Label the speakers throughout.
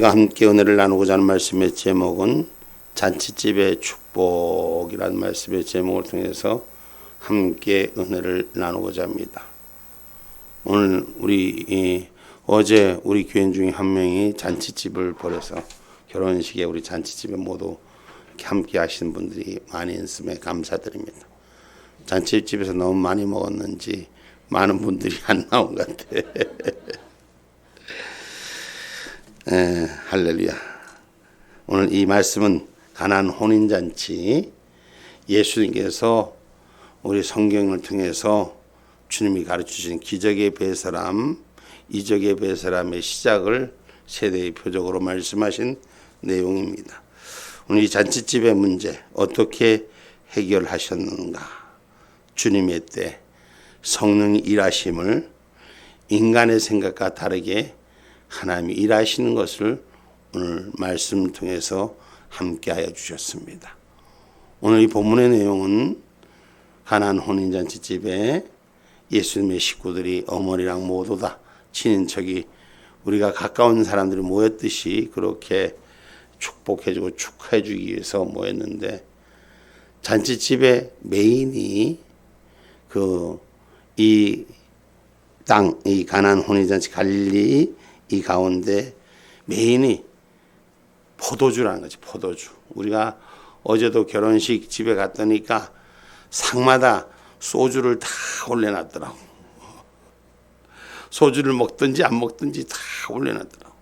Speaker 1: 함께 은혜를 나누고자 하는 말씀의 제목은 잔치집의 축복이라는 말씀의 제목을 통해서 함께 은혜를 나누고자 합니다. 오늘 어제 우리 교인 중에 한 명이 잔치집을 벌여서 결혼식에 우리 잔치집에 모두 함께 하시는 분들이 많이 있음에 감사드립니다. 잔치집에서 너무 많이 먹었는지 많은 분들이 안 나온 것 같아. 할렐루야. 오늘 이 말씀은 가나안 혼인잔치, 예수님께서 우리 성경을 통해서 주님이 가르치신 기적의 배설함, 이적의 배설함의 시작을 세대의 표적으로 말씀하신 내용입니다. 오늘 이 잔치집의 문제 어떻게 해결하셨는가? 주님의 때 성령이 일하심을 인간의 생각과 다르게 하나님이 일하시는 것을 오늘 말씀을 통해서 함께하여 주셨습니다. 오늘 이 본문의 내용은 가나안 혼인잔치집에 예수님의 식구들이 어머니랑 모두 다 친인척이 우리가 가까운 사람들이 모였듯이 그렇게 축복해주고 축하해주기 위해서 모였는데 잔치집의 메인이 이 가나안 혼인잔치 갈릴리 이 가운데 메인이 포도주라는 거지. 포도주. 우리가 어제도 결혼식 집에 갔더니까 상마다 소주를 다 올려놨더라고. 소주를 먹든지 안 먹든지 다 올려놨더라고.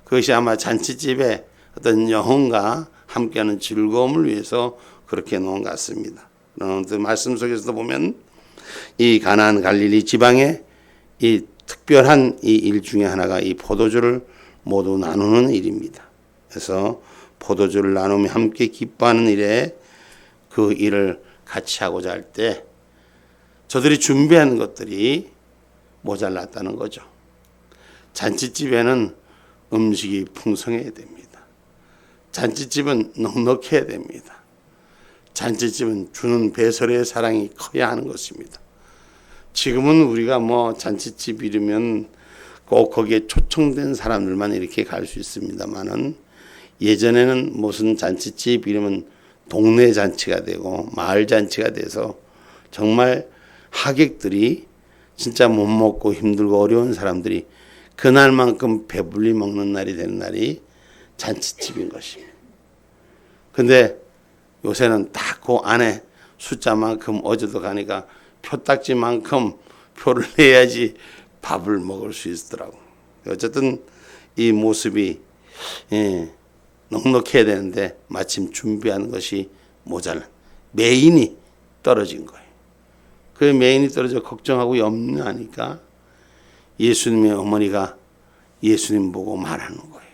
Speaker 1: 그것이 아마 잔치집에 어떤 영혼과 함께하는 즐거움을 위해서 그렇게 놓은 것 같습니다. 그런데 말씀 속에서도 보면 이 가나안 갈릴리 지방에 이 특별한 이 일 중에 하나가 이 포도주를 모두 나누는 일입니다. 그래서 포도주를 나누며 함께 기뻐하는 일에 그 일을 같이 하고자 할 때 저들이 준비한 것들이 모자랐다는 거죠. 잔치집에는 음식이 풍성해야 됩니다. 잔치집은 넉넉해야 됩니다. 잔치집은 주는 배설의 사랑이 커야 하는 것입니다. 지금은 우리가 잔치집 이르면 꼭 거기에 초청된 사람들만 이렇게 갈 수 있습니다만은 예전에는 무슨 잔치집 이러면 동네 잔치가 되고 마을 잔치가 돼서 정말 하객들이 진짜 못 먹고 힘들고 어려운 사람들이 그날만큼 배불리 먹는 날이 되는 날이 잔치집인 것입니다. 근데 요새는 딱 그 안에 숫자만큼 어제도 가니까 표딱지만큼 표를 내야지 밥을 먹을 수 있더라고. 어쨌든 이 모습이 넉넉해야 되는데 마침 준비하는 것이 모자란 메인이 떨어진 거예요. 그 메인이 떨어져 걱정하고 염려하니까 예수님의 어머니가 예수님 보고 말하는 거예요.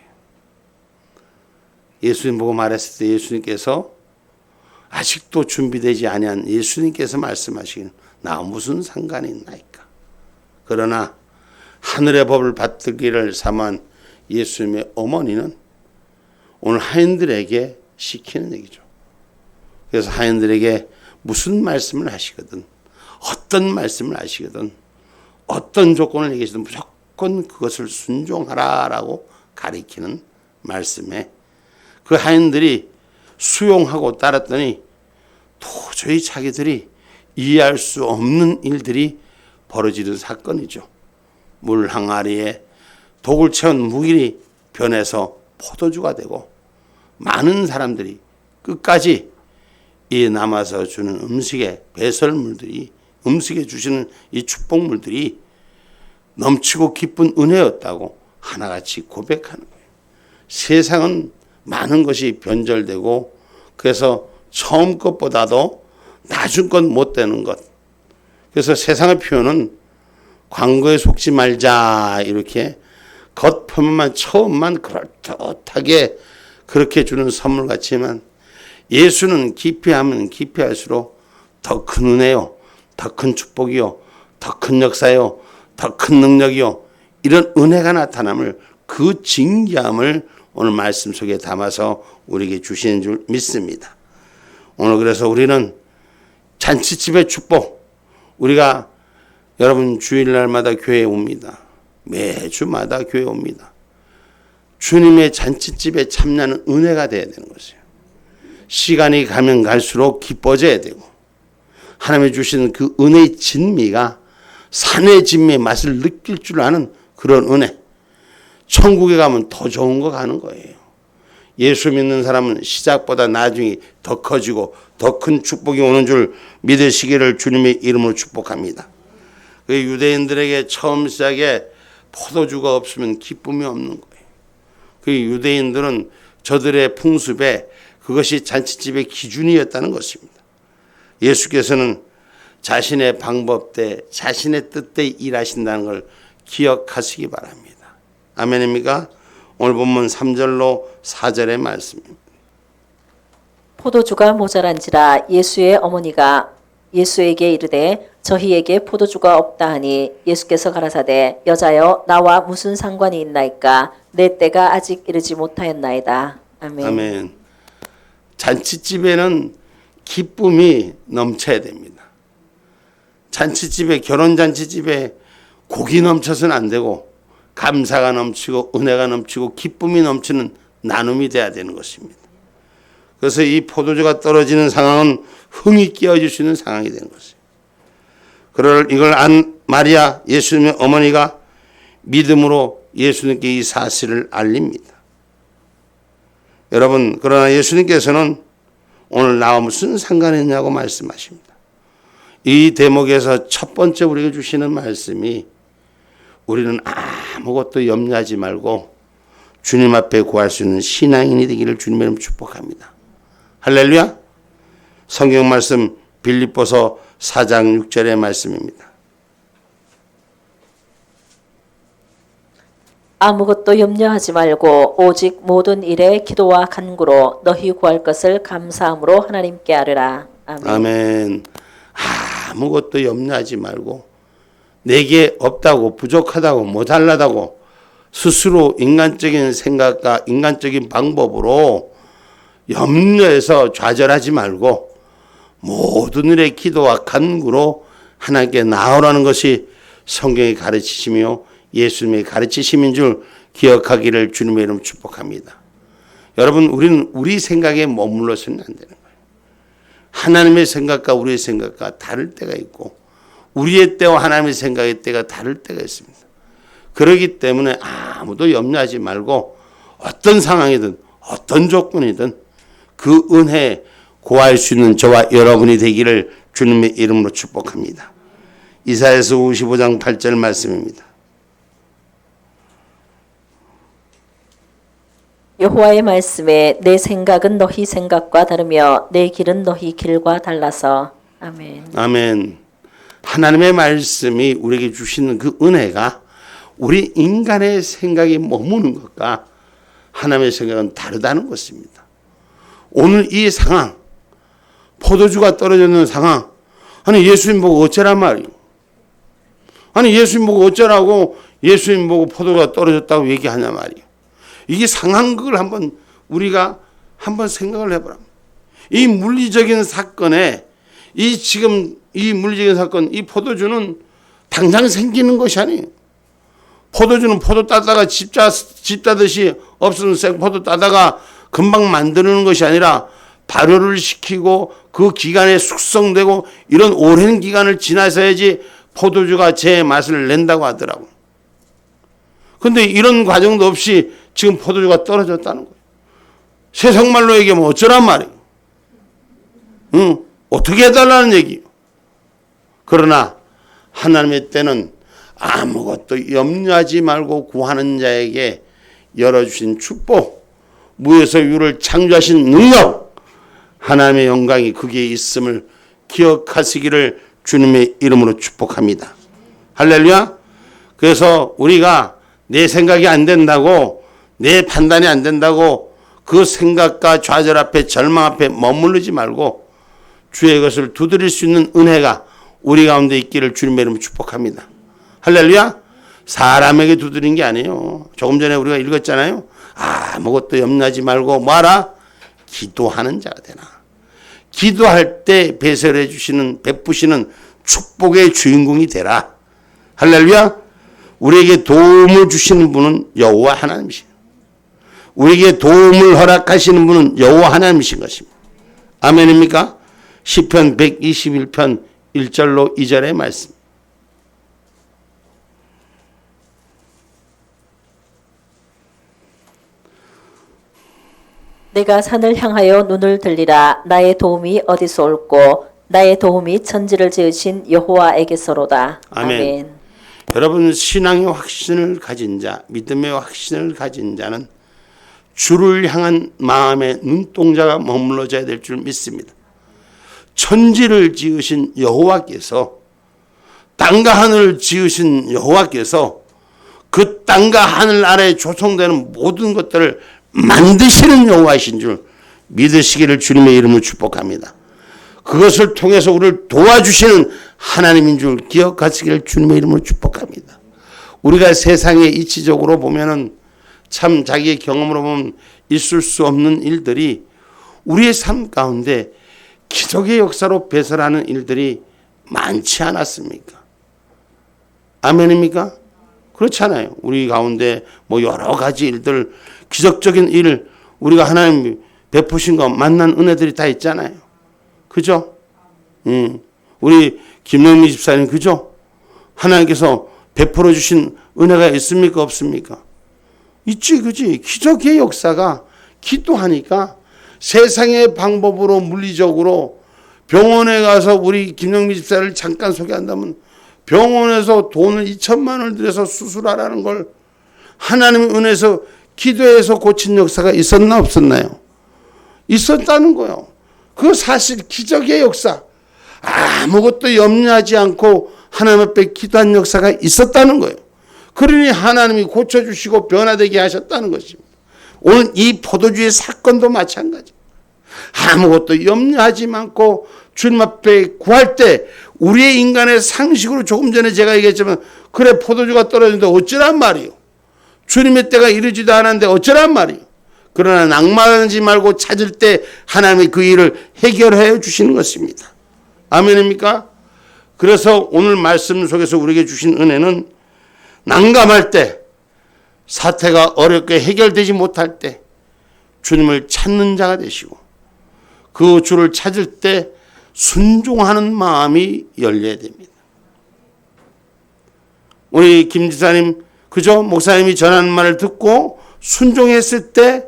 Speaker 1: 예수님 보고 말했을 때 예수님께서 아직도 준비되지 아니한 예수님께서 말씀하시기는 나 무슨 상관이 있나이까. 그러나 하늘의 법을 받들기를 삼은 예수님의 어머니는 오늘 하인들에게 시키는 얘기죠. 그래서 하인들에게 무슨 말씀을 하시거든, 어떤 말씀을 하시거든, 어떤 조건을 얘기하시든 무조건 그것을 순종하라라고 가리키는 말씀에 그 하인들이 수용하고 따랐더니 도저히 자기들이 이해할 수 없는 일들이 벌어지는 사건이죠. 물 항아리에 독을 채운 묵이 변해서 포도주가 되고 많은 사람들이 끝까지 이 남아서 주는 음식의 배설물들이 음식에 주시는 이 축복물들이 넘치고 기쁜 은혜였다고 하나같이 고백하는 거예요. 세상은 많은 것이 변절되고 그래서 처음 것보다도 나중 것 못 되는 것. 그래서 세상의 표현은 광고에 속지 말자 이렇게 겉표면만 처음만 그럴듯하게 그렇게 주는 선물 같지만 예수는 깊이하면 깊이할수록 더 큰 은혜요, 더 큰 축복이요, 더 큰 역사요, 더 큰 능력이요, 이런 은혜가 나타남을 그 진귀함을 오늘 말씀 속에 담아서 우리에게 주시는 줄 믿습니다. 오늘 그래서 우리는 잔치집의 축복, 우리가 여러분 주일날마다 교회에 옵니다. 매주마다 교회에 옵니다. 주님의 잔치집에 참여하는 은혜가 되어야 되는 것이에요. 시간이 가면 갈수록 기뻐져야 되고 하나님이 주시는 그 은혜의 진미가 산의 진미의 맛을 느낄 줄 아는 그런 은혜. 천국에 가면 더 좋은 거 가는 거예요. 예수 믿는 사람은 시작보다 나중이 더 커지고 더 큰 축복이 오는 줄 믿으시기를 주님의 이름으로 축복합니다. 그 유대인들에게 처음 시작에 포도주가 없으면 기쁨이 없는 거예요. 그 유대인들은 저들의 풍습에 그것이 잔치집의 기준이었다는 것입니다. 예수께서는 자신의 방법대, 자신의 뜻대 일하신다는 걸 기억하시기 바랍니다. 아멘입니까? 오늘 본문 3절로 4절의 말씀입니다.
Speaker 2: 포도주가 모자란지라 예수의 어머니가 예수에게 이르되 저희에게 포도주가 없다 하니 예수께서 가라사대 여자여 나와 무슨 상관이 있나이까 내 때가 아직 이르지 못하였나이다. 아멘.
Speaker 1: 아멘. 잔치집에는 기쁨이 넘쳐야 됩니다. 잔치집에, 결혼잔치집에 고기 넘쳐서는 안 되고 감사가 넘치고 은혜가 넘치고 기쁨이 넘치는 나눔이 돼야 되는 것입니다. 그래서 이 포도주가 떨어지는 상황은 흥이 끼어질 수 있는 상황이 되는 것이에요. 이걸 안 마리아 예수님의 어머니가 믿음으로 예수님께 이 사실을 알립니다. 여러분, 그러나 예수님께서는 오늘 나와 무슨 상관이 있냐고 말씀하십니다. 이 대목에서 첫 번째 우리에게 주시는 말씀이 우리는 아무것도 염려하지 말고 주님 앞에 구할 수 있는 신앙인이 되기를 주님의 이름으로 축복합니다. 할렐루야. 성경 말씀 빌립보서 4장 6절의 말씀입니다.
Speaker 2: 아무것도 염려하지 말고 오직 모든 일에 기도와 간구로 너희 구할 것을 감사함으로 하나님께 아뢰라. 아멘.
Speaker 1: 아멘. 아무것도 염려하지 말고 내게 없다고 부족하다고 못하려다고 스스로 인간적인 생각과 인간적인 방법으로 염려해서 좌절하지 말고 모든 일의 기도와 간구로 하나님께 나아오라는 것이 성경의 가르치시며 예수님의 가르치심인 줄 기억하기를 주님의 이름으로 축복합니다. 여러분, 우리는 우리 생각에 머물러서는 안 되는 거예요. 하나님의 생각과 우리의 생각과 다를 때가 있고 우리의 때와 하나님의 생각의 때가 다를 때가 있습니다. 그렇기 때문에 아무도 염려하지 말고 어떤 상황이든 어떤 조건이든 그 은혜에 구할 수 있는 저와 여러분이 되기를 주님의 이름으로 축복합니다. 이사야서 55장 8절 말씀입니다.
Speaker 2: 여호와의 말씀에 내 생각은 너희 생각과 다르며 내 길은 너희 길과 달라서. 아멘.
Speaker 1: 아멘. 하나님의 말씀이 우리에게 주시는 그 은혜가 우리 인간의 생각이 머무는 것과 하나님의 생각은 다르다는 것입니다. 오늘 이 상황, 포도주가 떨어지는 상황, 아니 예수님 보고 어쩌란 말이에요. 아니 예수님 보고 어쩌라고 예수님 보고 포도주가 떨어졌다고 얘기하냐 말이에요. 이게 상황극을 우리가 한번 생각을 해보라. 이 물리적인 사건에 지금 이 물리적인 사건, 이 포도주는 당장 생기는 것이 아니에요. 포도주는 포도 따다가 집 따듯이 없어진 생포도 따다가 금방 만드는 것이 아니라 발효를 시키고 그 기간에 숙성되고 이런 오랜 기간을 지나서야지 포도주가 제 맛을 낸다고 하더라고요. 그런데 이런 과정도 없이 지금 포도주가 떨어졌다는 거예요. 세상말로 얘기하면 어쩌란 말이에요. 어떻게 해달라는 얘기예요. 그러나 하나님의 때는 아무것도 염려하지 말고 구하는 자에게 열어주신 축복, 무에서 유를 창조하신 능력, 하나님의 영광이 거기에 있음을 기억하시기를 주님의 이름으로 축복합니다. 할렐루야. 그래서 우리가 내 생각이 안 된다고, 내 판단이 안 된다고 그 생각과 좌절 앞에 절망 앞에 머무르지 말고 주의 것을 두드릴 수 있는 은혜가 우리 가운데 있기를 주님의 이름으로 축복합니다. 할렐루야. 사람에게 두드린 게 아니에요. 조금 전에 우리가 읽었잖아요. 아무것도 염려하지 말고 뭐하라? 기도하는 자가 되나. 기도할 때 배설해 주시는, 베푸시는 축복의 주인공이 되라. 할렐루야. 우리에게 도움을 주시는 분은 여호와 하나님이시에요. 우리에게 도움을 허락하시는 분은 여호와 하나님이신 것입니다. 아멘입니까? 시편 121편 1절로 2절의 말씀.
Speaker 2: 내가 산을 향하여 눈을 들리라. 나의 도움이 어디서 올꼬? 나의 도움이 천지를 지으신 여호와에게서로다.
Speaker 1: 아멘. 여러분, 신앙의 확신을 가진 자, 믿음의 확신을 가진 자는 주를 향한 마음의 눈동자가 머물러져야 될 줄 믿습니다. 천지를 지으신 여호와께서, 땅과 하늘을 지으신 여호와께서 그 땅과 하늘 아래에 조성되는 모든 것들을 만드시는 여호와이신 줄 믿으시기를 주님의 이름으로 축복합니다. 그것을 통해서 우리를 도와주시는 하나님인 줄 기억하시기를 주님의 이름으로 축복합니다. 우리가 세상에 이치적으로 보면은 참 자기의 경험으로 보면 있을 수 없는 일들이 우리의 삶 가운데 기적의 역사로 배설하는 일들이 많지 않았습니까? 아멘입니까? 그렇잖아요. 우리 가운데 뭐 여러 가지 일들, 기적적인 일, 우리가 하나님 베푸신 거 만난 은혜들이 다 있잖아요. 그죠? 우리 김영미 집사님, 그죠? 하나님께서 베풀어 주신 은혜가 있습니까? 없습니까? 있지, 그지? 기적의 역사가 기도하니까 세상의 방법으로 물리적으로 병원에 가서 우리 김영미 집사를 잠깐 소개한다면 병원에서 돈을 2천만 원을 들여서 수술하라는 걸 하나님의 은혜에서 기도해서 고친 역사가 있었나 없었나요? 있었다는 거예요. 그 사실 기적의 역사, 아무것도 염려하지 않고 하나님 앞에 기도한 역사가 있었다는 거예요. 그러니 하나님이 고쳐주시고 변화되게 하셨다는 것입니다. 오늘 이 포도주의 사건도 마찬가지. 아무것도 염려하지 않고 주님 앞에 구할 때 우리의 인간의 상식으로 조금 전에 제가 얘기했지만 그래 포도주가 떨어지는데 어쩌란 말이요. 주님의 때가 이르지도 않았는데 어쩌란 말이요. 그러나 낭만하지 말고 찾을 때 하나님이 그 일을 해결해 주시는 것입니다. 아멘입니까? 그래서 오늘 말씀 속에서 우리에게 주신 은혜는 난감할 때, 사태가 어렵게 해결되지 못할 때 주님을 찾는 자가 되시고 그 주를 찾을 때 순종하는 마음이 열려야 됩니다. 우리 김 지사님, 그죠? 목사님이 전하는 말을 듣고 순종했을 때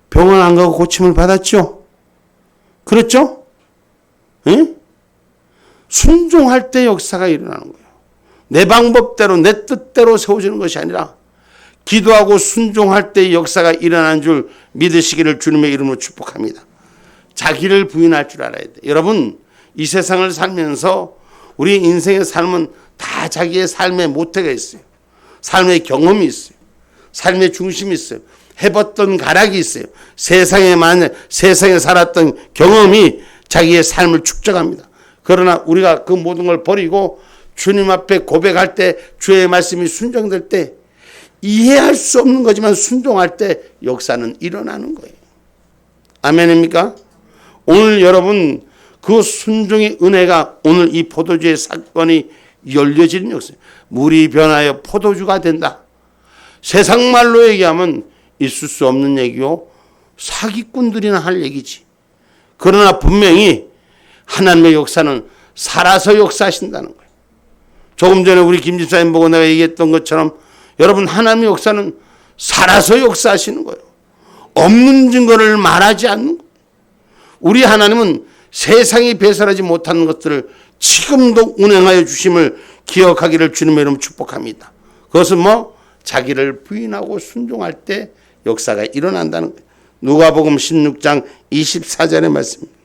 Speaker 1: 병원 안 가고 고침을 받았죠? 그렇죠? 응? 순종할 때 역사가 일어나는 거예요. 내 방법대로 내 뜻대로 세워지는 것이 아니라 기도하고 순종할 때 역사가 일어나는 줄 믿으시기를 주님의 이름으로 축복합니다. 자기를 부인할 줄 알아야 돼. 여러분, 이 세상을 살면서 우리 인생의 삶은 다 자기의 삶의 모태가 있어요. 삶의 경험이 있어요. 삶의 중심이 있어요. 해봤던 가락이 있어요. 세상에 살았던 경험이 자기의 삶을 축적합니다. 그러나 우리가 그 모든 걸 버리고 주님 앞에 고백할 때, 주의 말씀이 순종될 때, 이해할 수 없는 거지만 순종할 때 역사는 일어나는 거예요. 아멘입니까? 오늘 여러분 그 순종의 은혜가 오늘 이 포도주의 사건이 열려지는 역사예요. 물이 변하여 포도주가 된다. 세상 말로 얘기하면 있을 수 없는 얘기요. 사기꾼들이나 할 얘기지. 그러나 분명히 하나님의 역사는 살아서 역사하신다는 거예요. 조금 전에 우리 김 집사님 보고 내가 얘기했던 것처럼 여러분 하나님의 역사는 살아서 역사하시는 거예요. 없는 증거를 말하지 않는 거예요. 우리 하나님은 세상이 배설하지 못하는 것들을 지금도 운행하여 주심을 기억하기를 주님의 이름으로 축복합니다. 그것은 뭐? 자기를 부인하고 순종할 때 역사가 일어난다는 거예요. 누가복음 16장 24절의 말씀입니다.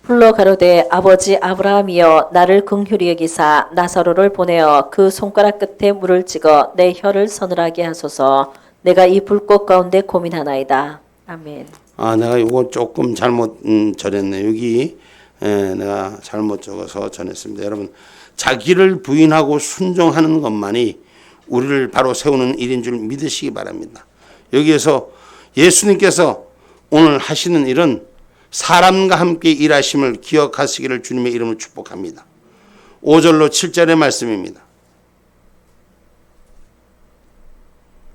Speaker 2: 불러 가로되 아버지 아브라함이여 나를 긍휼히 여기사 나사로를 보내어 그 손가락 끝에 물을 찍어 내 혀를 서늘하게 하소서. 내가 이 불꽃 가운데 고민하나이다. 아멘.
Speaker 1: 내가 이거 조금 잘못 전했네. 여기 내가 잘못 적어서 전했습니다. 여러분, 자기를 부인하고 순종하는 것만이 우리를 바로 세우는 일인 줄 믿으시기 바랍니다. 여기에서 예수님께서 오늘 하시는 일은 사람과 함께 일하심을 기억하시기를 주님의 이름으로 축복합니다. 5절로 7절의 말씀입니다.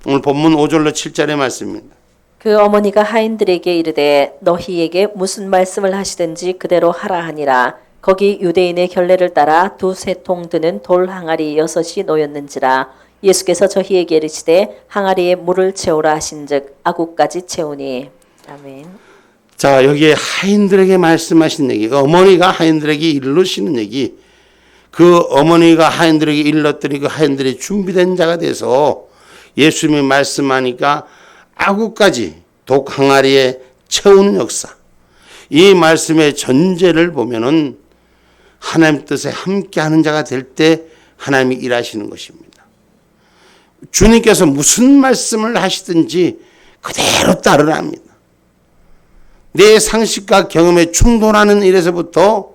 Speaker 1: 오늘 본문 5절로 7절의 말씀입니다.
Speaker 2: 그 어머니가 하인들에게 이르되 너희에게 무슨 말씀을 하시든지 그대로 하라 하니라. 거기 유대인의 결례를 따라 2-3통 드는 돌 항아리 6이 놓였는지라. 예수께서 저희에게 이르시되 항아리에 물을 채우라 하신즉 아구까지 채우니. 아멘.
Speaker 1: 자, 여기에 하인들에게 말씀하신 얘기, 어머니가 하인들에게 일러시는 얘기, 그 어머니가 하인들에게 일렀더니 그 하인들이 준비된 자가 돼서 예수님이 말씀하니까 아구까지 독 항아리에 채우는 역사. 이 말씀의 전제를 보면은 하나님 뜻에 함께하는 자가 될 때 하나님이 일하시는 것입니다. 주님께서 무슨 말씀을 하시든지 그대로 따르랍니다. 내 상식과 경험에 충돌하는 일에서부터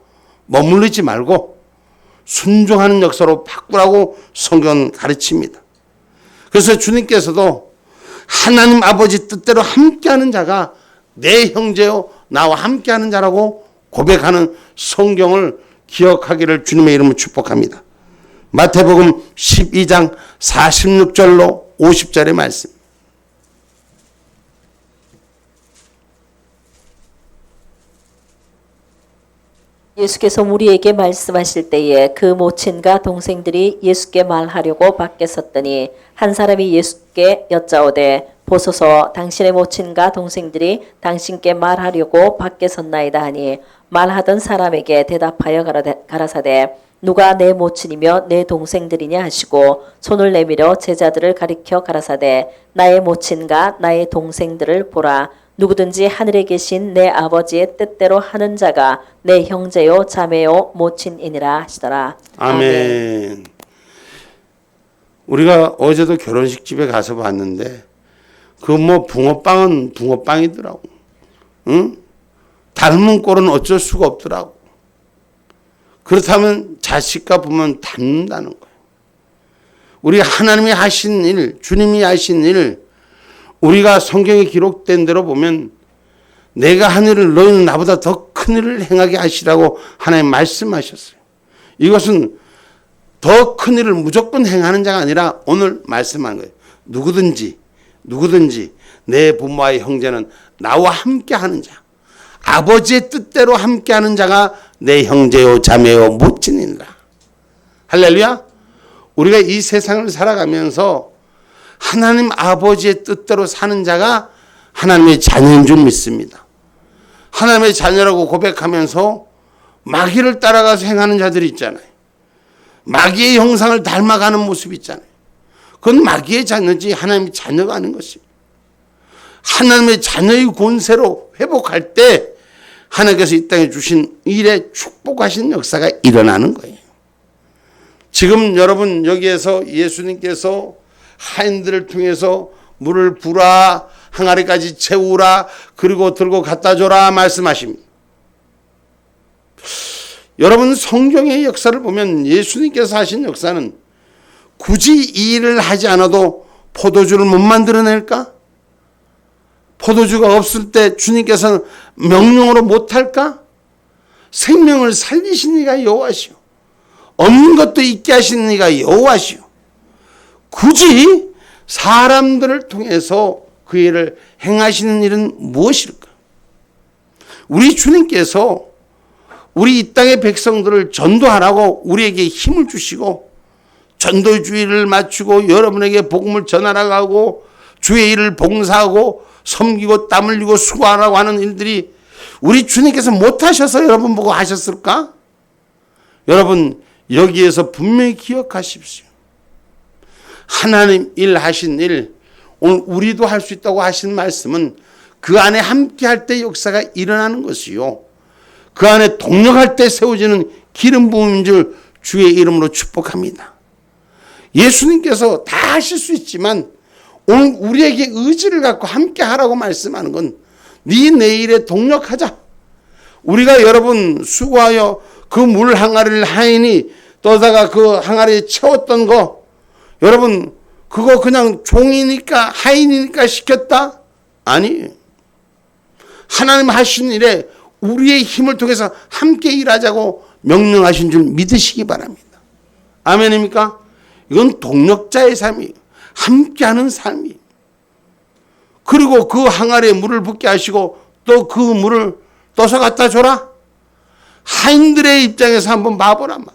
Speaker 1: 머무르지 말고 순종하는 역사로 바꾸라고 성경은 가르칩니다. 그래서 주님께서도 하나님 아버지 뜻대로 함께하는 자가 내 형제요 나와 함께하는 자라고 고백하는 성경을 기억하기를 주님의 이름으로 축복합니다. 마태복음 12장 46절로 50절의 말씀.
Speaker 2: 예수께서 우리에게 말씀하실 때에 그 모친과 동생들이 예수께 말하려고 밖에 섰더니 한 사람이 예수께 여짜오되 보소서 당신의 모친과 동생들이 당신께 말하려고 밖에 섰나이다 하니 말하던 사람에게 대답하여 가라사대 누가 내 모친이며 내 동생들이냐 하시고 손을 내밀어 제자들을 가리켜 가라사대 나의 모친과 나의 동생들을 보라. 누구든지 하늘에 계신 내 아버지의 뜻대로 하는 자가 내 형제요 자매요 모친이니라 하시더라.
Speaker 1: 아멘. 우리가 어제도 결혼식 집에 가서 봤는데 그 붕어빵은 붕어빵이더라고. 응? 닮은 꼴은 어쩔 수가 없더라고. 그렇다면 자식과 부모는 닮는다는 거예요. 우리 하나님이 하신 일, 주님이 하신 일, 우리가 성경에 기록된 대로 보면 내가 한 일을 너희는 나보다 더 큰 일을 행하게 하시라고 하나님 말씀하셨어요. 이것은 더 큰 일을 무조건 행하는 자가 아니라 오늘 말씀한 거예요. 누구든지 내 부모와의 형제는 나와 함께하는 자, 아버지의 뜻대로 함께하는 자가 내 형제요 자매요 모친이니라. 할렐루야. 우리가 이 세상을 살아가면서 하나님 아버지의 뜻대로 사는 자가 하나님의 자녀인 줄 믿습니다. 하나님의 자녀라고 고백하면서 마귀를 따라가서 행하는 자들이 있잖아요. 마귀의 형상을 닮아가는 모습이 있잖아요. 그건 마귀의 자녀지 하나님의 자녀가 아닌 것입니다. 하나님의 자녀의 권세로 회복할 때 하나님께서 이 땅에 주신 일에 축복하신 역사가 일어나는 거예요. 지금 여러분 여기에서 예수님께서 하인들을 통해서 물을 부라, 항아리까지 채우라, 그리고 들고 갖다 줘라 말씀하십니다. 여러분 성경의 역사를 보면 예수님께서 하신 역사는 굳이 이 일을 하지 않아도 포도주를 못 만들어낼까? 포도주가 없을 때 주님께서는 명령으로 못할까? 생명을 살리신 이가 여호와시오. 없는 것도 있게 하시는 이가 여호와시오. 굳이 사람들을 통해서 그 일을 행하시는 일은 무엇일까? 우리 주님께서 우리 이 땅의 백성들을 전도하라고 우리에게 힘을 주시고 전도주의를 맞추고 여러분에게 복음을 전하라고 주의 일을 봉사하고 섬기고 땀 흘리고 수고하라고 하는 일들이 우리 주님께서 못하셔서 여러분 보고 하셨을까? 여러분 여기에서 분명히 기억하십시오. 하나님 일 하신 일, 오늘 우리도 할 수 있다고 하신 말씀은 그 안에 함께 할 때 역사가 일어나는 것이요. 그 안에 동력할 때 세워지는 기름 부음인 줄 주의 이름으로 축복합니다. 예수님께서 다 하실 수 있지만 오늘 우리에게 의지를 갖고 함께 하라고 말씀하는 건 네 내일에 동력하자. 우리가 여러분 수고하여 그 물 항아리를 하인이 떠다가 그 항아리에 채웠던 거 여러분 그거 그냥 종이니까 하인이니까 시켰다? 아니. 하나님 하신 일에 우리의 힘을 통해서 함께 일하자고 명령하신 줄 믿으시기 바랍니다. 아멘입니까? 이건 동력자의 삶이에요. 함께하는 삶이에요. 그리고 그 항아리에 물을 붓게 하시고 또 그 물을 떠서 갖다 줘라. 하인들의 입장에서 한번 봐보란 말.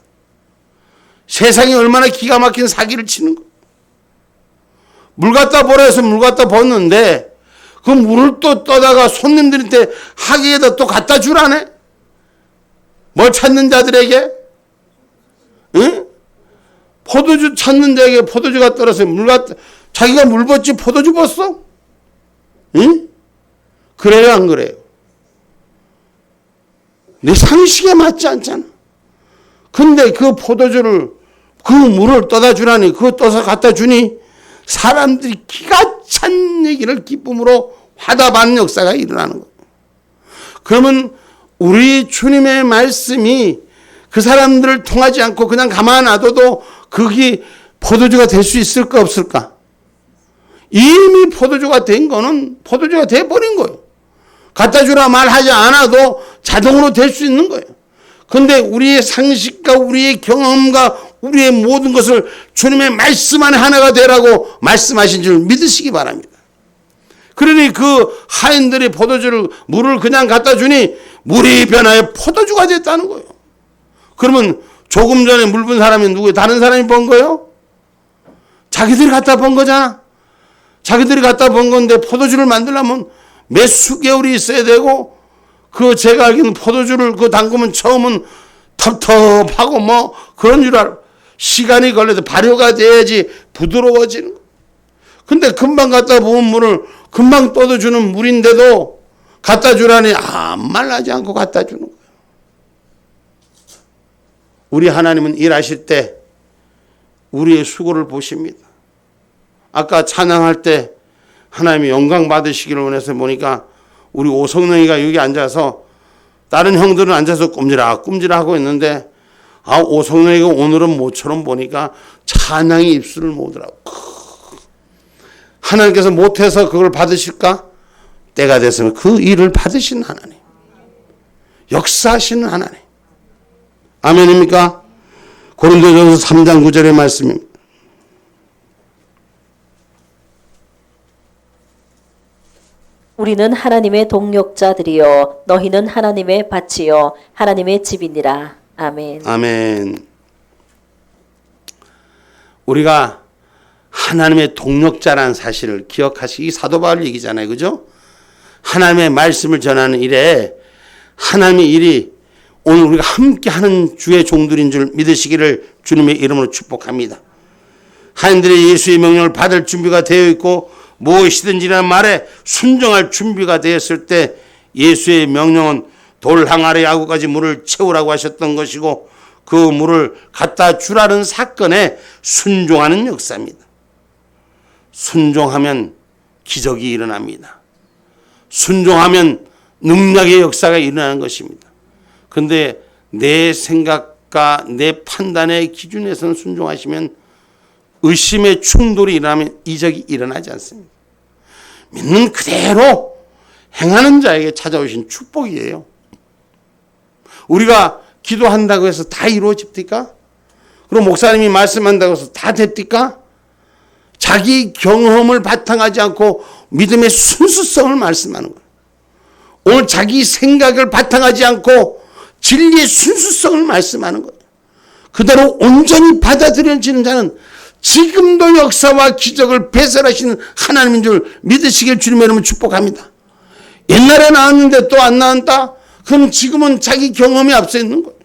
Speaker 1: 세상이 얼마나 기가 막힌 사기를 치는 거. 물 갖다 보라 해서 물 갖다 붓는데 그 물을 또 떠다가 손님들한테 하기에다 또 갖다 주라네. 뭘 찾는 자들에게? 응? 포도주 찾는 자에게 포도주가 떨어서 자기가 물 붓지 포도주 붓어? 응? 그래요, 안 그래요? 내 상식에 맞지 않잖아. 근데 그 포도주를, 그 물을 떠다 주라니, 그거 떠서 갖다 주니, 사람들이 기가 찬 얘기를 기쁨으로 화답하는 역사가 일어나는 거예요. 그러면 우리 주님의 말씀이 그 사람들을 통하지 않고 그냥 가만 놔둬도 그게 포도주가 될 수 있을까 없을까? 이미 포도주가 된 거는 포도주가 돼버린 거예요. 갖다 주라 말하지 않아도 자동으로 될 수 있는 거예요. 그런데 우리의 상식과 우리의 경험과 우리의 모든 것을 주님의 말씀 안에 하나가 되라고 말씀하신 줄 믿으시기 바랍니다. 그러니 그 하인들이 물을 그냥 갖다 주니 물이 변하여 포도주가 됐다는 거예요. 그러면 조금 전에 물 본 사람이 누구예요? 다른 사람이 본 거예요? 자기들이 갖다 본 거잖아. 자기들이 갖다 본 건데 포도주를 만들려면 몇 수개월이 있어야 되고 제가 알기로는 포도주를 담그면 처음은 텁텁하고 뭐 그런 줄 알아. 시간이 걸려도 발효가 돼야지 부드러워지는 거. 근데 금방 갖다 부은 물을 금방 떠도주는 물인데도 갖다 주라니 말라지 않고 갖다 주는 거예요. 우리 하나님은 일하실 때 우리의 수고를 보십니다. 아까 찬양할 때 하나님이 영광 받으시기를 원해서 보니까 우리 오성능이가 여기 앉아서 다른 형들은 앉아서 꼼지락하고 있는데 오성능이가 오늘은 모처럼 보니까 찬양이 입술을 모으더라고. 하나님께서 못해서 그걸 받으실까? 때가 됐으면 그 일을 받으신 하나님. 역사하시는 하나님. 아멘입니까? 고린도전서 3장 9절의 말씀입니다.
Speaker 2: 우리는 하나님의 동력자들이요 너희는 하나님의 밭이요 하나님의 집이니라. 아멘.
Speaker 1: 아멘. 우리가 하나님의 동력자라는 사실을 기억하시기 사도 바울 얘기잖아요. 그죠? 하나님의 말씀을 전하는 일에 하나님의 일이 오늘 우리가 함께하는 주의 종들인 줄 믿으시기를 주님의 이름으로 축복합니다. 하인들의 예수의 명령을 받을 준비가 되어 있고 무엇이든지라는 말에 순종할 준비가 되었을 때 예수의 명령은 돌 항아리 야구까지 물을 채우라고 하셨던 것이고 그 물을 갖다 주라는 사건에 순종하는 역사입니다. 순종하면 기적이 일어납니다. 순종하면 능력의 역사가 일어나는 것입니다. 그런데 내 생각과 내 판단의 기준에서는 순종하시면 의심의 충돌이 일어나면 이적이 일어나지 않습니다. 믿는 그대로 행하는 자에게 찾아오신 축복이에요. 우리가 기도한다고 해서 다 이루어집니까? 그럼 목사님이 말씀한다고 해서 다 됩니까? 자기 경험을 바탕하지 않고 믿음의 순수성을 말씀하는 거예요. 오늘 자기 생각을 바탕하지 않고 진리의 순수성을 말씀하는 거예요. 그대로 온전히 받아들여지는 자는 지금도 역사와 기적을 배설하시는 하나님인 줄 믿으시길 주님의 이름으로 축복합니다. 옛날에 나왔는데 또 안 나왔다? 그럼 지금은 자기 경험이 앞서 있는 거예요.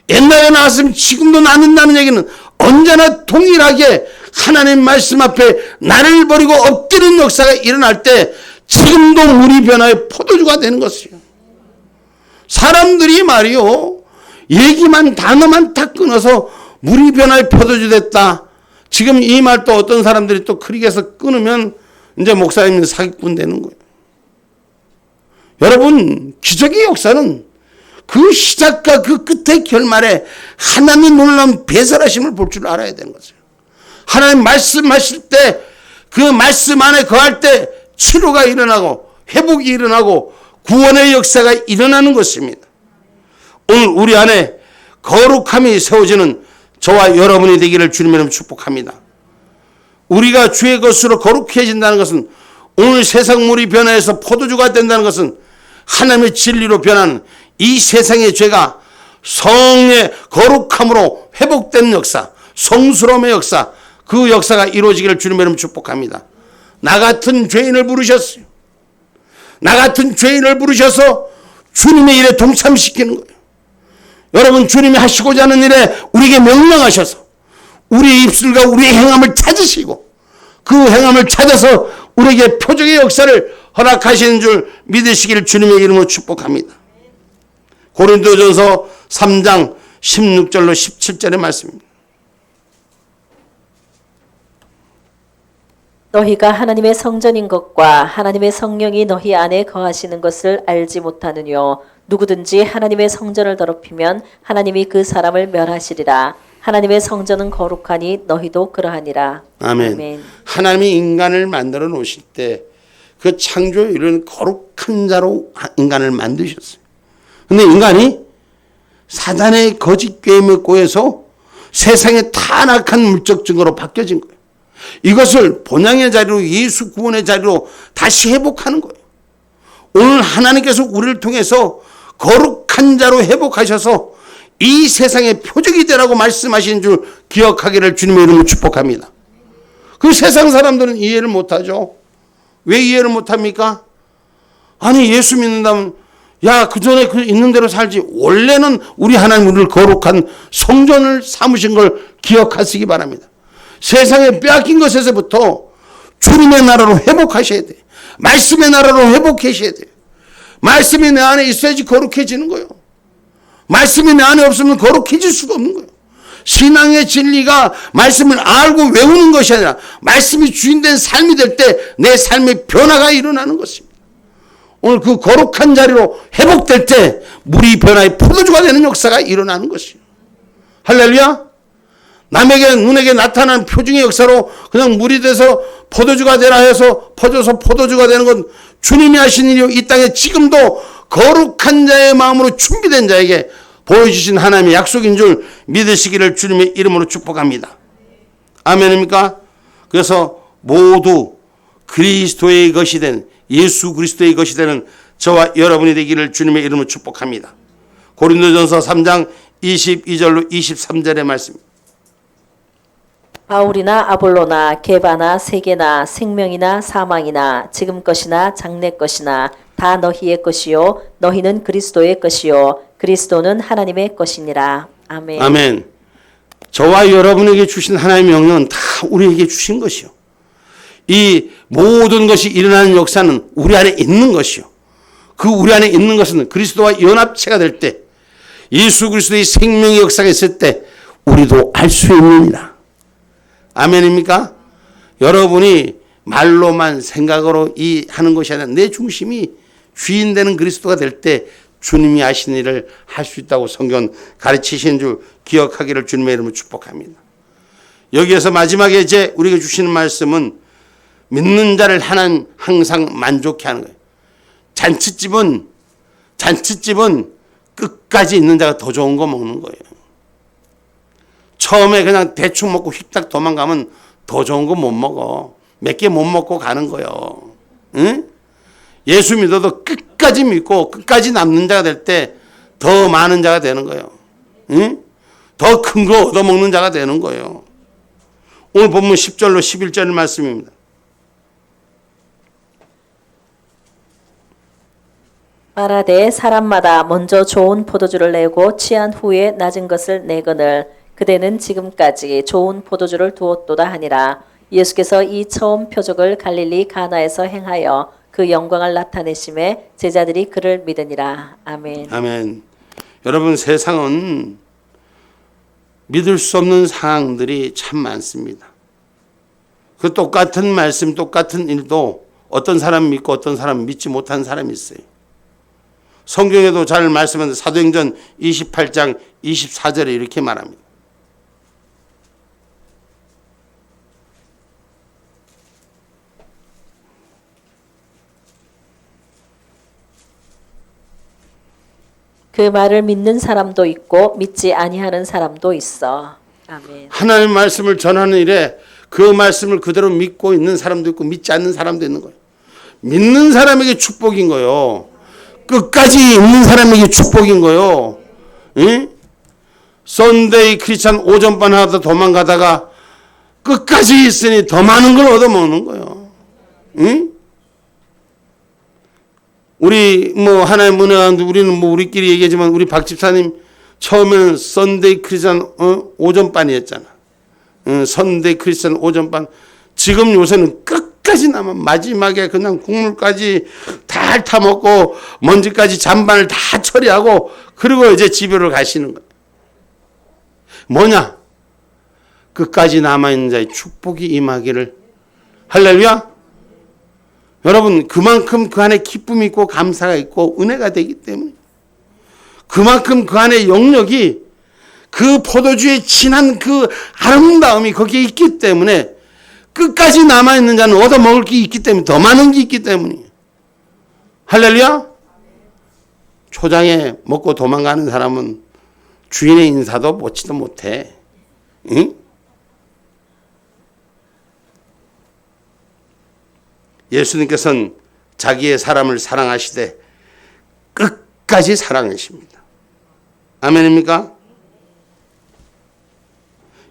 Speaker 1: 옛날에 나왔으면 지금도 나는다는 얘기는 언제나 동일하게 하나님 말씀 앞에 나를 버리고 엎드리는 역사가 일어날 때 지금도 물이 변화해 포도주가 되는 것이에요. 사람들이 말이요, 얘기만 단어만 다 끊어서 물이 변화해 포도주 됐다. 지금 이 말 또 어떤 사람들이 또 크리게서 끊으면 이제 목사님이 사기꾼 되는 거예요. 여러분, 기적의 역사는 그 시작과 그 끝의 결말에 하나님의 놀라운 배설하심을 볼 줄 알아야 되는 거죠. 하나님 말씀하실 때 그 말씀 안에 거할 때 치료가 일어나고 회복이 일어나고 구원의 역사가 일어나는 것입니다. 오늘 우리 안에 거룩함이 세워지는 저와 여러분이 되기를 주님으로 축복합니다. 우리가 주의 것으로 거룩해진다는 것은, 오늘 세상 물이 변화해서 포도주가 된다는 것은 하나님의 진리로 변하는 이 세상의 죄가 성의 거룩함으로 회복되는 역사, 성스러움의 역사, 그 역사가 이루어지기를 주님으로 축복합니다. 나 같은 죄인을 부르셨어요. 나 같은 죄인을 부르셔서 주님의 일에 동참시키는 거예요. 여러분, 주님이 하시고자 하는 일에 우리에게 명령하셔서 우리의 입술과 우리의 행함을 찾으시고 그 행함을 찾아서 우리에게 표적의 역사를 허락하시는 줄 믿으시기를 주님의 이름으로 축복합니다. 고린도전서 3장 16절로 17절의 말씀입니다.
Speaker 2: 너희가 하나님의 성전인 것과 하나님의 성령이 너희 안에 거하시는 것을 알지 못하느뇨. 누구든지 하나님의 성전을 더럽히면 하나님이 그 사람을 멸하시리라. 하나님의 성전은 거룩하니 너희도 그러하니라.
Speaker 1: 아멘.
Speaker 2: 아멘.
Speaker 1: 하나님이 인간을 만들어 놓으실 때 그 창조에 이르는 거룩한 자로 인간을 만드셨어요. 근데 인간이 사단의 거짓 게임에 꼬여서 세상의 타락한 물적 증거로 바뀌어진 거예요. 이것을 본향의 자리로, 예수 구원의 자리로 다시 회복하는 거예요. 오늘 하나님께서 우리를 통해서 거룩한 자로 회복하셔서 이 세상의 표적이 되라고 말씀하신 줄 기억하기를 주님의 이름으로 축복합니다. 그 세상 사람들은 이해를 못하죠. 왜 이해를 못합니까? 아니, 예수 믿는다면 야, 그 전에 있는 대로 살지. 원래는 우리 하나님 우리를 거룩한 성전을 삼으신 걸 기억하시기 바랍니다. 세상에 빼앗긴 것에서부터 주님의 나라로 회복하셔야 돼요. 말씀의 나라로 회복하셔야 돼요. 말씀이 내 안에 있어야지 거룩해지는 거예요. 말씀이 내 안에 없으면 거룩해질 수가 없는 거예요. 신앙의 진리가 말씀을 알고 외우는 것이 아니라 말씀이 주인된 삶이 될 때 내 삶의 변화가 일어나는 것입니다. 오늘 그 거룩한 자리로 회복될 때 물이 변화의 포도주가 되는 역사가 일어나는 것이에요. 할렐루야. 남에게 눈에게 나타나는 표징의 역사로 그냥 물이 돼서 포도주가 되라 해서 퍼져서 포도주가 되는 건 주님이 하신 일이요, 이 땅에 지금도 거룩한 자의 마음으로 준비된 자에게 보여주신 하나님의 약속인 줄 믿으시기를 주님의 이름으로 축복합니다. 아멘입니까? 그래서 모두 그리스도의 것이 된, 예수 그리스도의 것이 되는 저와 여러분이 되기를 주님의 이름으로 축복합니다. 고린도전서 3장 22절로 23절의 말씀입니다.
Speaker 2: 바울이나 아볼로나 게바나 세계나 생명이나 사망이나 지금 것이나 장래 것이나 다 너희의 것이요 너희는 그리스도의 것이요 그리스도는 하나님의 것이니라. 아멘.
Speaker 1: 아멘. 저와 여러분에게 주신 하나님의 명령은 다 우리에게 주신 것이요. 이 모든 것이 일어나는 역사는 우리 안에 있는 것이요. 그 우리 안에 있는 것은 그리스도와 연합체가 될 때, 예수 그리스도의 생명의 역사가 있을 때 우리도 알 수 있느니라. 아멘입니까? 여러분이 말로만 생각으로 하는 것이 아니라 내 중심이 주인 되는 그리스도가 될 때 주님이 하신 일을 할 수 있다고 성경 가르치신 줄 기억하기를 주님의 이름으로 축복합니다. 여기에서 마지막에 이제 우리에게 주시는 말씀은 믿는 자를 하나님 항상 만족해 하는 거예요. 잔치집은 끝까지 있는 자가 더 좋은 거 먹는 거예요. 처음에 그냥 대충 먹고 휙딱 도망가면 더 좋은 거 못 먹어. 몇 개 못 먹고 가는 거예요. 응? 예수 믿어도 끝까지 믿고 끝까지 남는 자가 될 때 더 많은 자가 되는 거예요. 응? 더 큰 거 얻어먹는 자가 되는 거예요. 오늘 본문 10절로 11절 말씀입니다.
Speaker 2: 말하되 사람마다 먼저 좋은 포도주를 내고 취한 후에 낮은 것을 내거늘 그대는 지금까지 좋은 포도주를 두었도다 하니라. 예수께서 이 처음 표적을 갈릴리 가나에서 행하여 그 영광을 나타내심에 제자들이 그를 믿으니라. 아멘.
Speaker 1: 아멘. 여러분, 세상은 믿을 수 없는 상황들이 참 많습니다. 그 똑같은 말씀, 똑같은 일도 어떤 사람 믿고 어떤 사람 믿지 못하는 사람이 있어요. 성경에도 잘 말씀하는 사도행전 28장 24절에 이렇게 말합니다.
Speaker 2: 그 말을 믿는 사람도 있고 믿지 아니하는 사람도 있어. 아멘.
Speaker 1: 하나님 말씀을 전하는 일에 그 말씀을 그대로 믿고 있는 사람도 있고 믿지 않는 사람도 있는 거예요. 믿는 사람에게 축복인 거예요. 끝까지 있는 사람에게 축복인 거예요. 응? 썬데이 크리스찬 오전반 하다 도망가다가 끝까지 있으니 더 많은 걸 얻어먹는 거예요. 응? 우리 하나님 은혜가 우리는 우리끼리 얘기하지만 우리 박 집사님 처음에는 썬데이 크리스찬 오전반이었잖아. 썬데이 크리스찬 오전반. 지금 요새는 끝까지 남아 마지막에 그냥 국물까지 다 핥아먹고 먼지까지 잔반을 다 처리하고 그리고 이제 집으로 가시는 거예요. 뭐냐? 끝까지 남아있는 자의 축복이 임하기를. 할렐루야. 여러분 그만큼 그 안에 기쁨이 있고 감사가 있고 은혜가 되기 때문에 그만큼 그 안에 영역이 그 포도주의 진한 그 아름다움이 거기에 있기 때문에 끝까지 남아있는 자는 얻어먹을 게 있기 때문에 더 많은 게 있기 때문이에요. 할렐루야. 초장에 먹고 도망가는 사람은 주인의 인사도 보지도 못해. 응? 예수님께서는 자기의 사람을 사랑하시되 끝까지 사랑하십니다. 아멘입니까?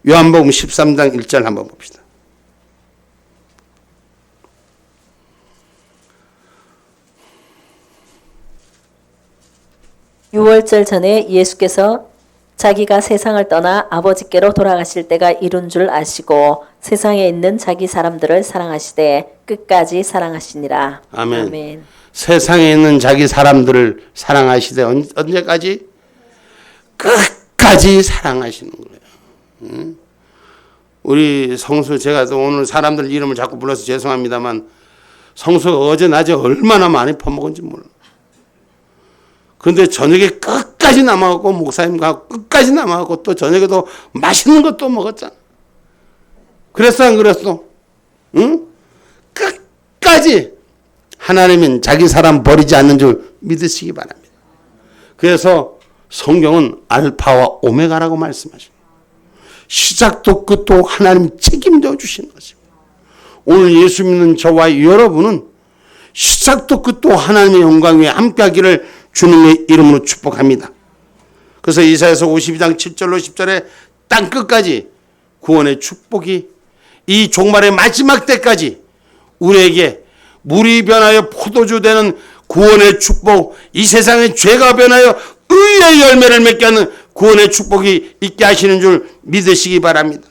Speaker 1: 요한복음 13장 1절 한번 봅시다.
Speaker 2: 유월절 전에 예수께서 자기가 세상을 떠나 아버지께로 돌아가실 때가 이룬 줄 아시고 세상에 있는 자기 사람들을 사랑하시되 끝까지 사랑하시니라.
Speaker 1: 아멘.
Speaker 2: 아멘.
Speaker 1: 세상에 있는 자기 사람들을 사랑하시되 언제까지? 끝까지 사랑하시는 거예요. 응? 우리 성수 제가 또 오늘 사람들 이름을 자꾸 불러서 죄송합니다만 성수가 어제 낮에 얼마나 많이 퍼먹은지 몰라. 그런데 저녁에 끝까지 남아갖고 목사님과 끝까지 남아갖고 또 저녁에도 맛있는 것도 먹었잖아. 그랬어 안 그랬어? 응? 끝까지 하나님은 자기 사람 버리지 않는 줄 믿으시기 바랍니다. 그래서 성경은 알파와 오메가라고 말씀하십니다. 시작도 끝도 하나님 책임져 주시는 것입니다. 오늘 예수 믿는 저와 여러분은 시작도 끝도 하나님의 영광 위에 함께하기를 주님의 이름으로 축복합니다. 그래서 이사야서 52장 7절로 10절에 땅 끝까지 구원의 축복이 이 종말의 마지막 때까지 우리에게 물이 변하여 포도주 되는 구원의 축복, 이 세상의 죄가 변하여 의의 열매를 맺게 하는 구원의 축복이 있게 하시는 줄 믿으시기 바랍니다.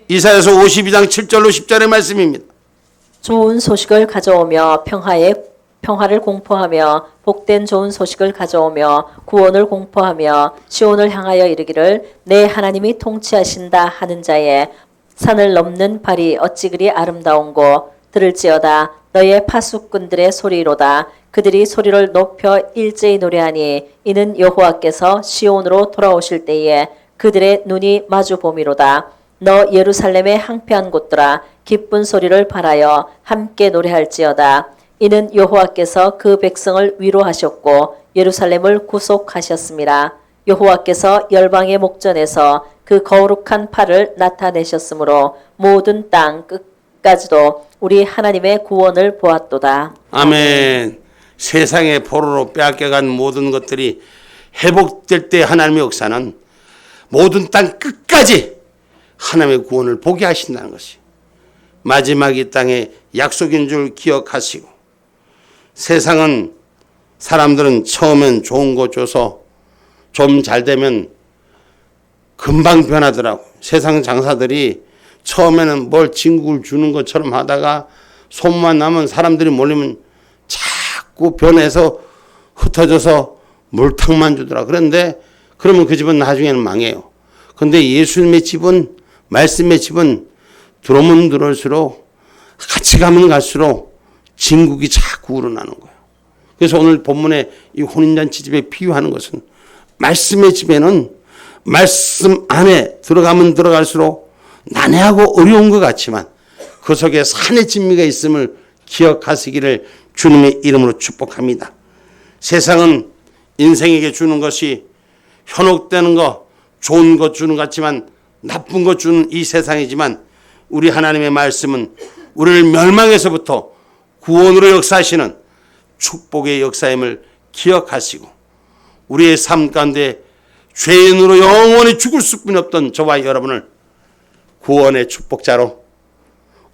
Speaker 1: 이사야서 52장 7절로 10절의 말씀입니다.
Speaker 2: 좋은 소식을 가져오며 평화를 공포하며 복된 좋은 소식을 가져오며 구원을 공포하며 시온을 향하여 이르기를 내 하나님이 통치하신다 하는 자의 산을 넘는 발이 어찌 그리 아름다운고 들을지어다 너의 파수꾼들의 소리로다 그들이 소리를 높여 일제히 노래하니 이는 여호와께서 시온으로 돌아오실 때에 그들의 눈이 마주 봄이로다. 너 예루살렘의 항폐한 곳들아 기쁜 소리를 발하여 함께 노래할지어다. 이는 여호와께서 그 백성을 위로하셨고 예루살렘을 구속하셨습니다. 여호와께서 열방의 목전에서 그 거룩한 팔을 나타내셨으므로 모든 땅 끝까지도 우리 하나님의 구원을 보았도다.
Speaker 1: 아멘. 세상의 포로로 빼앗겨간 모든 것들이 회복될 때 하나님의 역사는 모든 땅 끝까지 하나님의 구원을 보게 하신다는 것이 마지막 이 땅의 약속인 줄 기억하시고 세상은 사람들은 처음엔 좋은 거 줘서 좀 잘 되면 금방 변하더라고. 세상 장사들이 처음에는 뭘 진국을 주는 것처럼 하다가 소문만 나면 사람들이 몰리면 자꾸 변해서 흩어져서 물탕만 주더라. 그런데 그러면 그 집은 나중에는 망해요. 그런데 예수님의 집은 말씀의 집은 들어오면 들어올수록 같이 가면 갈수록 진국이 자꾸 우러나는 거예요. 그래서 오늘 본문에 이 혼인잔치 집에 비유하는 것은 말씀의 집에는 말씀 안에 들어가면 들어갈수록 난해하고 어려운 것 같지만 그 속에 산의 진미가 있음을 기억하시기를 주님의 이름으로 축복합니다. 세상은 인생에게 주는 것이 현혹되는 거, 좋은 것 주는 것 같지만 나쁜 것 주는 이 세상이지만 우리 하나님의 말씀은 우리를 멸망에서부터 구원으로 역사하시는 축복의 역사임을 기억하시고 우리의 삶 가운데 죄인으로 영원히 죽을 수뿐이 없던 저와 여러분을 구원의 축복자로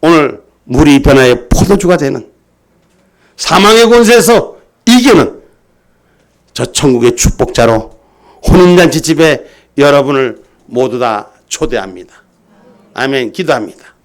Speaker 1: 오늘 물이 변화의 포도주가 되는 사망의 권세에서 이기는 저 천국의 축복자로 혼인잔치 집에 여러분을 모두 다 초대합니다. 아멘. 기도합니다.